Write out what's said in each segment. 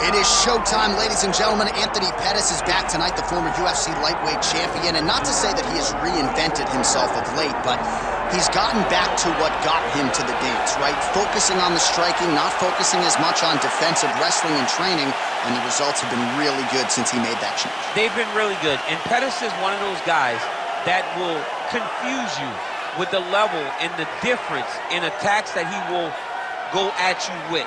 It is showtime, ladies and gentlemen. Anthony Pettis is back tonight, the former UFC lightweight champion. And not to say that he has reinvented himself of late, but he's gotten back to what got him to the dance, right? Focusing on the striking, not focusing as much on defensive wrestling and training. And the results have been really good since he made that change. They've been really good. And Pettis is one of those guys that will confuse you with the level and the difference in attacks that he will go at you with.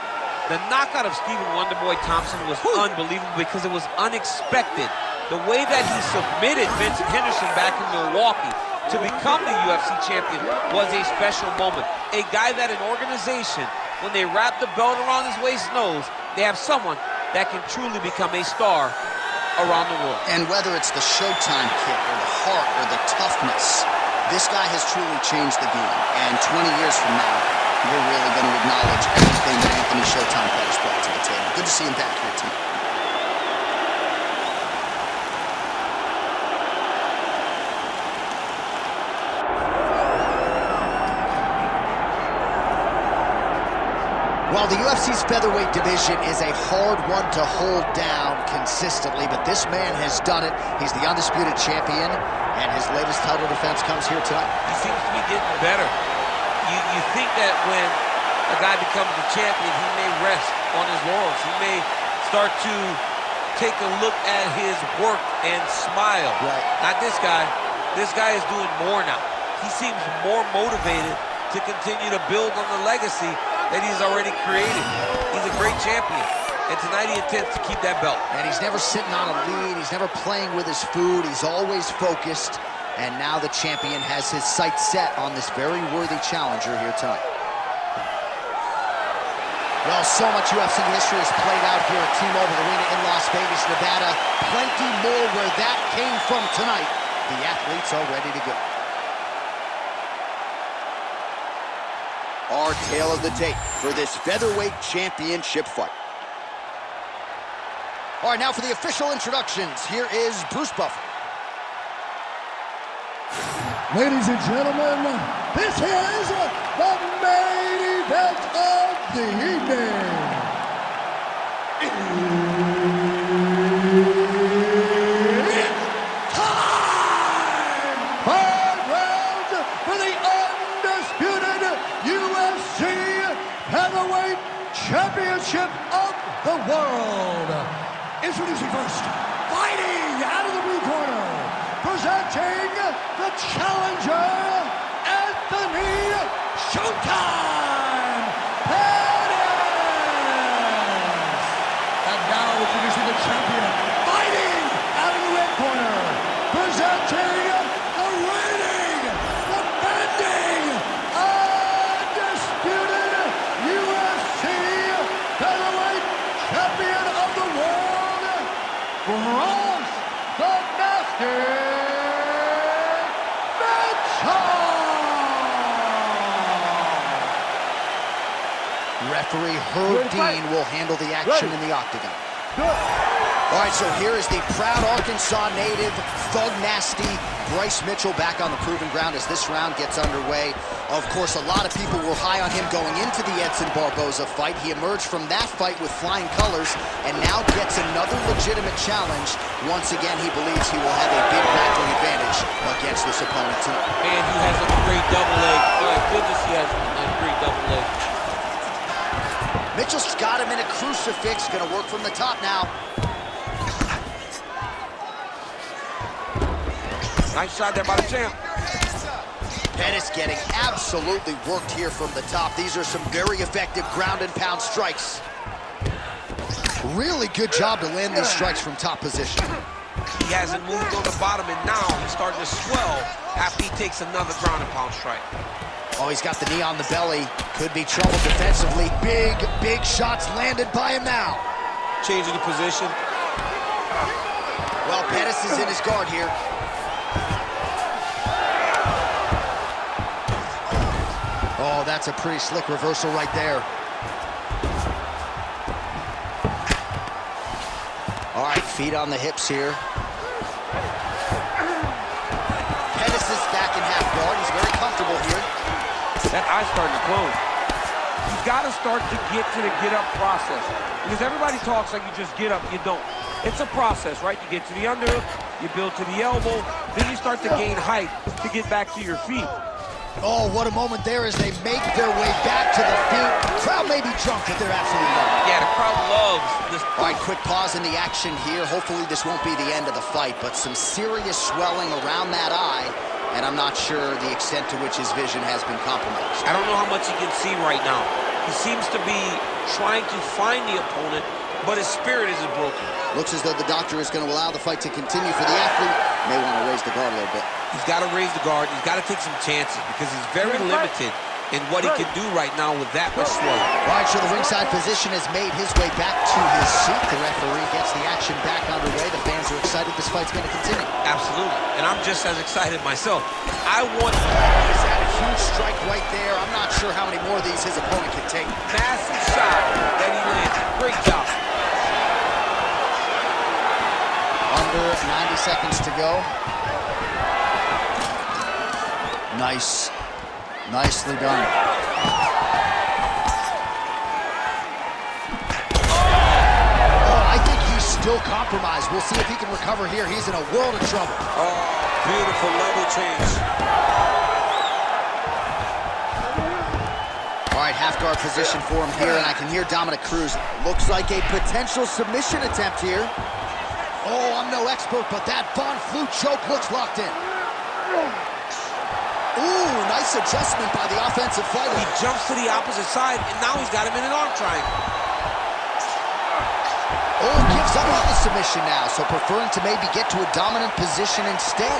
The knockout of Stephen Wonderboy Thompson was unbelievable because it was unexpected. The way that he submitted Vincent Henderson back in Milwaukee to become the UFC champion was a special moment. A guy that an organization, when they wrap the belt around his waist, knows they have someone that can truly become a star around the world. And whether it's the Showtime kick or the heart or the toughness, this guy has truly changed the game. And 20 years from now, we're really going to acknowledge everything that Anthony Showtime Pettis brought to the table. Good to see him back here tonight. While the UFC's featherweight division is a hard one to hold down consistently, but this man has done it. He's the undisputed champion, and his latest title defense comes here tonight. He seems to be getting better. You think that when a guy becomes the champion, he may rest on his laurels. He may start to take a look at his work and smile. Right. Not this guy. This guy is doing more now. He seems more motivated to continue to build on the legacy that he's already created. He's a great champion, and tonight he intends to keep that belt. And he's never sitting on a lead. He's never playing with his food. He's always focused. And now the champion has his sights set on this very worthy challenger here tonight. Well, so much UFC history has played out here at T-Mobile Arena in Las Vegas, Nevada. Plenty more where that came from tonight. The athletes are ready to go. Our tale of the tape for this featherweight championship fight. All right, now for the official introductions. Here is Bruce Buffer. Ladies and gentlemen, this is the main event of the evening. It's time! 5 rounds for the undisputed UFC Heavyweight Championship of the world. Introducing first, fighting out of the blue corner, presenting the challenger, Anthony Showtime Pettis. And now introducing the champion, fighting out of the red corner, presenting the reigning, defending, undisputed UFC Featherweight Champion of the world, Bryce the Master. Referee Herb Dean will handle the action in the octagon. All right, so here is the proud Arkansas native, Thug Nasty, Bryce Mitchell back on the proven ground as this round gets underway. Of course, a lot of people were high on him going into the Edson Barboza fight. He emerged from that fight with flying colors and now gets another legitimate challenge. Once again, he believes he will have a big grappling advantage against this opponent tonight. And he has a great double leg. My goodness, he has a great double leg. Mitchell's got him in a crucifix. Going to work from the top now. Nice shot there by the champ. Pettis getting absolutely worked here from the top. These are some very effective ground and pound strikes. Really good job to land these strikes from top position. He hasn't moved on the bottom, and now he's starting to swell after he takes another ground and pound strike. Oh, he's got the knee on the belly. Could be trouble defensively. Big shots landed by him now. Changing the position. Well, Pettis is in his guard here. Oh, that's a pretty slick reversal right there. All right, feet on the hips here. Pettis is back in half guard. He's very comfortable here. That eye's starting to close. You've got to start to get to the get-up process. Because everybody talks like you just get up, you don't. It's a process, right? You get to the underhook, you build to the elbow, then you start to gain height to get back to your feet. Oh, what a moment there as they make their way back to the feet. The crowd may be drunk, but they're absolutely loving it. Yeah, the crowd loves this. All right, quick pause in the action here. Hopefully this won't be the end of the fight, but some serious swelling around that eye, and I'm not sure the extent to which his vision has been compromised. I don't know how much he can see right now. He seems to be trying to find the opponent, but his spirit isn't broken. Looks as though the doctor is going to allow the fight to continue for the athlete. May want to raise the guard a little bit. He's got to raise the guard. He's got to take some chances because he's very limited in what he can do right now with that much swelling. All right, so the ringside physician has made his way back to his seat. The referee gets the action back underway. The fans are excited. This fight's going to continue. Absolutely, and I'm just as excited myself. I want... He's had a huge strike right there. I'm not sure how many more of these his opponent can take. Massive shot that he landed. Great job. Under 90 seconds to go. Nice. Nicely done. Oh, I think he's still compromised. We'll see if he can recover here. He's in a world of trouble. Oh, beautiful level change. All right, half guard position for him here, and I can hear Dominic Cruz. Looks like a potential submission attempt here. Oh, I'm no expert, but that Von Flue choke looks locked in. Ooh, nice adjustment by the offensive fighter. He jumps to the opposite side, and now he's got him in an arm triangle. Oh, gives up on the submission now, so preferring to maybe get to a dominant position instead.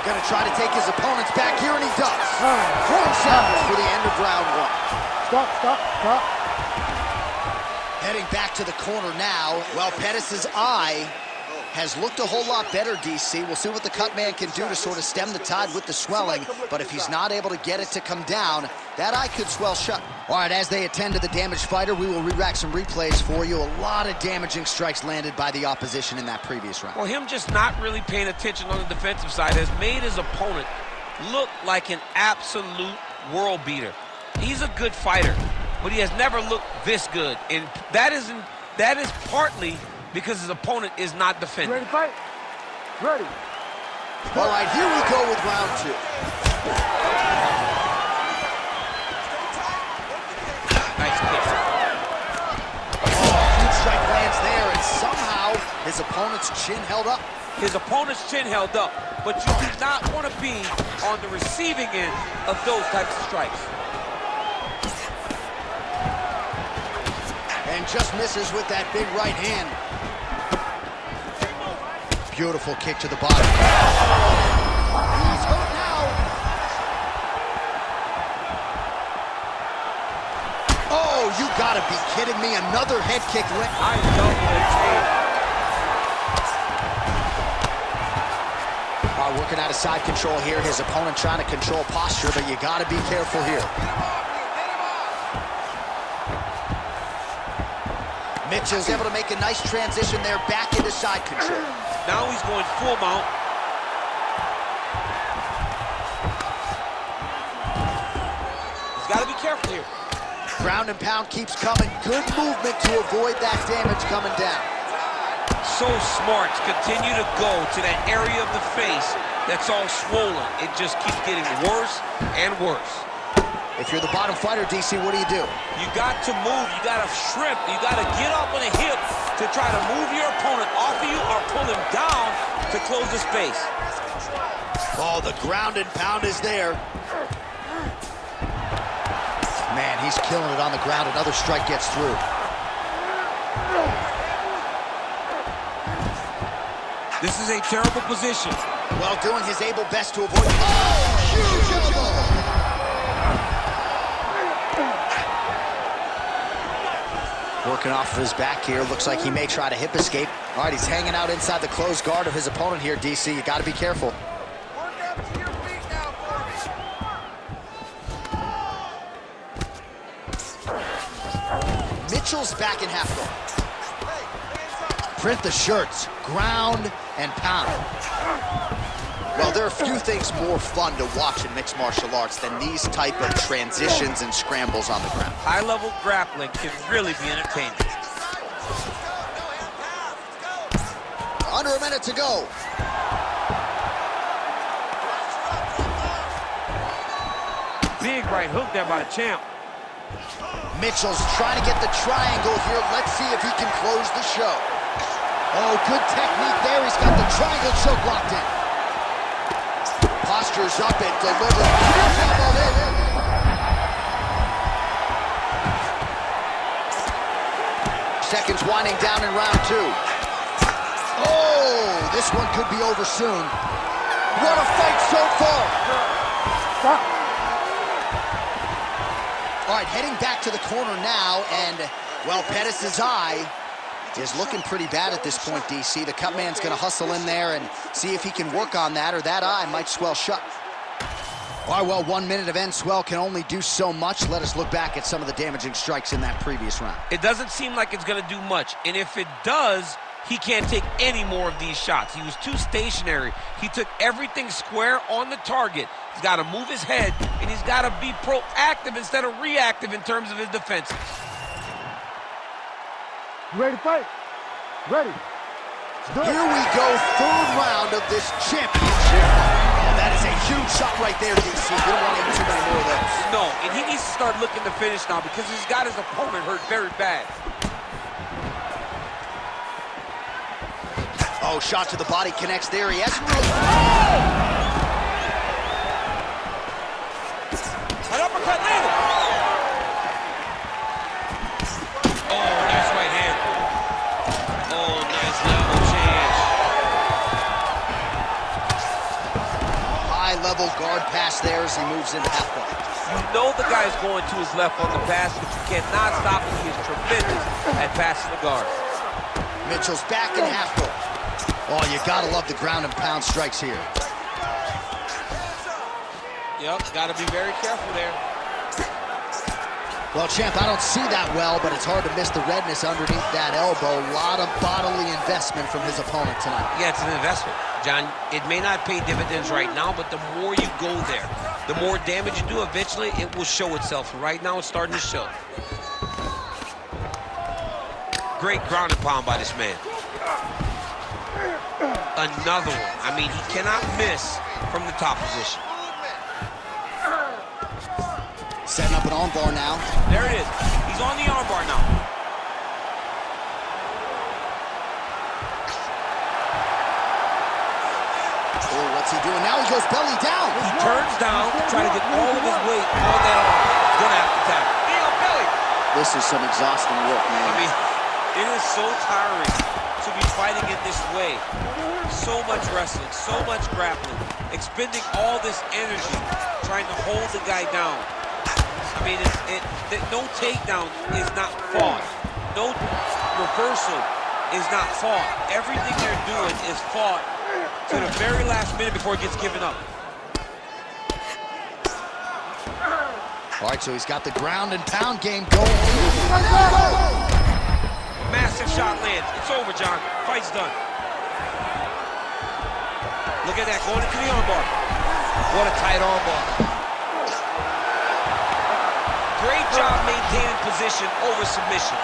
Gonna try to take his opponents back here, and he does. Throwing sounds for the end of round one. Stop. Heading back to the corner now. Well, Pettis' eye has looked a whole lot better, DC. We'll see what the cut man can do to sort of stem the tide with the swelling, but if he's not able to get it to come down, that eye could swell shut. All right, as they attend to the damaged fighter, we will re-rack some replays for you. A lot of damaging strikes landed by the opposition in that previous round. Well, him just not really paying attention on the defensive side has made his opponent look like an absolute world beater. He's a good fighter, but he has never looked this good, and that is partly because his opponent is not defending. Ready to fight? Ready. All right, here we go with round two. Nice kick. Oh, huge strike lands there, and somehow his opponent's chin held up. His opponent's chin held up, but you do not want to be on the receiving end of those types of strikes. And just misses with that big right hand. Beautiful kick to the body. He's hurt now. Oh, you gotta be kidding me. Another head kick. I love the Working out of side control here. His opponent trying to control posture, but you gotta be careful here. Mitchell's able to make a nice transition there back into side control. Now he's going full mount. He's got to be careful here. Ground and pound keeps coming. Good movement to avoid that damage coming down. So smart to continue to go to that area of the face that's all swollen. It just keeps getting worse and worse. If you're the bottom fighter, DC, what do? You got to move. You got to shrimp. You got to get up on a hip to try to move your opponent off of you or pull him down to close the space. Oh, the ground and pound is there. Man, he's killing it on the ground. Another strike gets through. This is a terrible position. Well, doing his able best to avoid. Oh, huge elbow! Working off of his back here. Looks like he may try to hip escape. All right, he's hanging out inside the closed guard of his opponent here, DC. You got to be careful. Work up to your feet now for me. Mitchell's back in half guard. Print the shirts. Ground and pound. Well, there are few things more fun to watch in mixed martial arts than these type of transitions and scrambles on the ground. High-level grappling can really be entertaining. Under a minute to go. Big right hook there by the champ. Mitchell's trying to get the triangle here. Let's see if he can close the show. Oh, good technique there. He's got the triangle choke locked in. Postures up and delivers. Seconds winding down in round 2. Oh, this one could be over soon. What a fight so far. Stop. All right, heading back to the corner now, and, well, Pettis' eye is looking pretty bad at this point, DC. The cut man's going to hustle in there and see if he can work on that, or that eye might swell shut. All right, well, 1 minute of end swell can only do so much. Let us look back at some of the damaging strikes in that previous round. It doesn't seem like it's going to do much, and if it does, he can't take any more of these shots. He was too stationary. He took everything square on the target. He's got to move his head, and he's got to be proactive instead of reactive in terms of his defenses. You ready to fight? Ready. Here we go, third round of this championship. Oh, that is a huge shot right there, DC. You don't want to eat too many more of those. No, and he needs to start looking to finish now because he's got his opponent hurt very bad. Oh, shot to the body connects there. He hasn't really... An uppercut landed. Oh, nice right hand. Oh, nice level change. High-level guard pass there as he moves into half guard. You know the guy's going to his left on the pass, but you cannot stop him. He is tremendous at passing the guard. Mitchell's back in half guard. Oh, you gotta love the ground and pound strikes here. Yep, gotta be very careful there. Well, champ, I don't see that well, but it's hard to miss the redness underneath that elbow. A lot of bodily investment from his opponent tonight. Yeah, it's an investment, John. It may not pay dividends right now, but the more you go there, the more damage you do, eventually it will show itself. Right now, it's starting to show. Great ground and pound by this man. Another one. I mean, he cannot miss from the top position. Setting up an armbar now. There it is. He's on the armbar now. Oh, what's he doing now? He goes belly down. He turns down to try to get all of his weight on that arm. He's gonna have to tap. Knee on belly. This is some exhausting work, man. I mean, it is so tiring to be fighting in this way. So much wrestling, so much grappling, expending all this energy trying to hold the guy down. I mean, no takedown is not fought. No reversal is not fought. Everything they're doing is fought to the very last minute before it gets given up. All right, so he's got the ground and pound game going. Massive shot lands. It's over, John. Fight's done. Look at that, going into the armbar. What a tight armbar. Great job maintaining position over submission.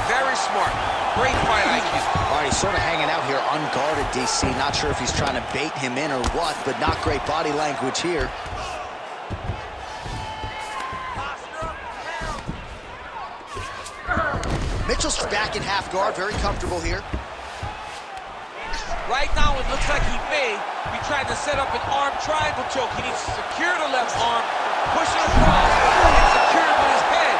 Very smart. Great fight IQ. All right, he's sort of hanging out here unguarded, DC. Not sure if he's trying to bait him in or what, but not great body language here. Mitchell's back in half guard, very comfortable here. Right now, it looks like he may be trying to set up an arm triangle choke. He needs to secure the left arm, push it across, and secure it with his head.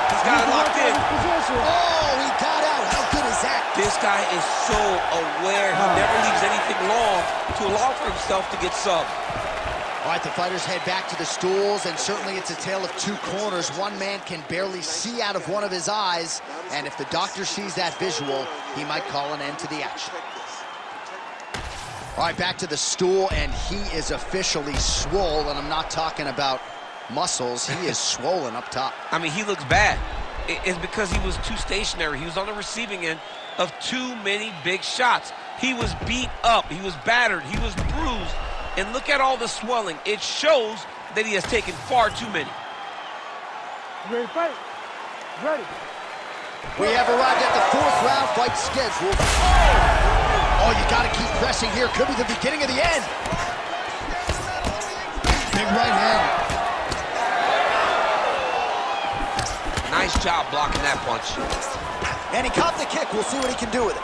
He's got it locked in. Oh, he got out. How good is that? This guy is so aware. He never leaves anything long to allow for himself to get subbed. All right, the fighters head back to the stools, and certainly it's a tale of two corners. One man can barely see out of one of his eyes, and if the doctor sees that visual, he might call an end to the action. All right, back to the stool, and he is officially swole, and I'm not talking about muscles. He is swollen up top. I mean, he looks bad. It's because he was too stationary. He was on the receiving end of too many big shots. He was beat up. He was battered. He was bruised And look at all the swelling. It shows that he has taken far too many. Ready, fight. Ready. We have arrived at the 4th round fight schedule. Oh, you got to keep pressing here. Could be the beginning of the end. Big right hand. Nice job blocking that punch. And he caught the kick. We'll see what he can do with it.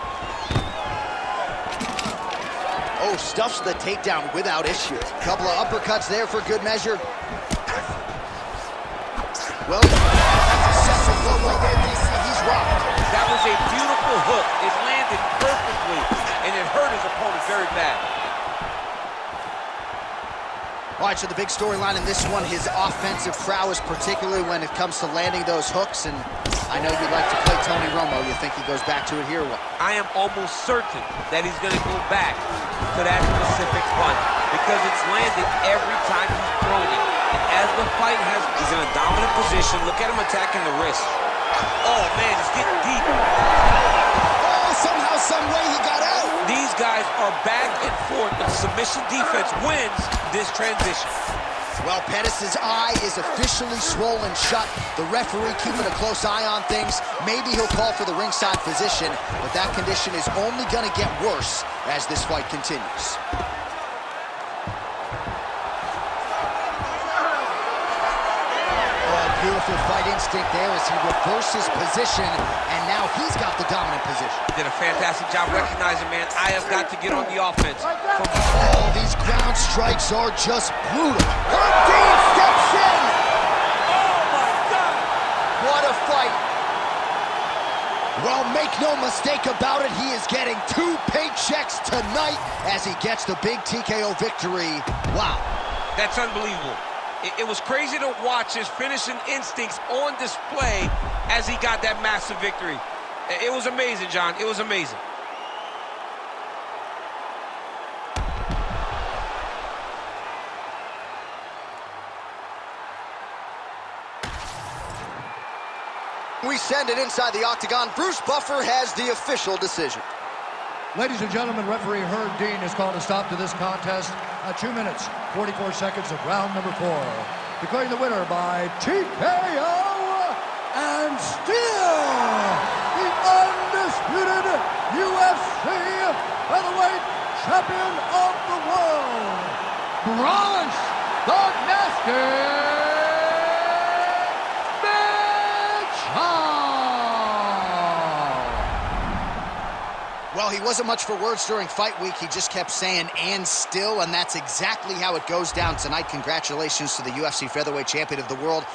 Oh, stuffs the takedown without issue. Couple of uppercuts there for good measure. Well, successful blow right there, DC. He's rocked. That was a beautiful hook. It landed perfectly, and it hurt his opponent very bad. All right, so the big storyline in this one, his offensive prowess, particularly when it comes to landing those hooks. And I know you like to play Tony Romo. You think he goes back to it here or what? I am almost certain that he's going to go back to that specific punch because it's landed every time he's thrown it. And as the fight has, he's in a dominant position. Look at him attacking the wrist. Oh, man, he's getting deep. Oh, somehow, some way he got out. These guys are back and forth, but submission defense wins this transition. Well, Pettis' eye is officially swollen shut. The referee keeping a close eye on things. Maybe he'll call for the ringside physician, but that condition is only going to get worse as this fight continues. Beautiful fight instinct there as he reverses position, and now he's got the dominant position. Did a fantastic job recognizing, man. I have got to get on the offense. Oh, these ground strikes are just brutal. Dean steps in. Oh, my God. What a fight. Well, make no mistake about it, he is getting 2 paychecks tonight as he gets the big TKO victory. Wow. That's unbelievable. It was crazy to watch his finishing instincts on display as he got that massive victory. It was amazing, John. It was amazing. We send it inside the octagon. Bruce Buffer has the official decision. Ladies and gentlemen, referee Herb Dean has called a stop to this contest at 2 minutes, 44 seconds of round number 4. Declaring the winner by TKO and still the undisputed UFC featherweight champion of the world, Bryce the Nasty. Well, he wasn't much for words during fight week. He just kept saying, and still, and that's exactly how it goes down tonight. Congratulations to the UFC featherweight champion of the world.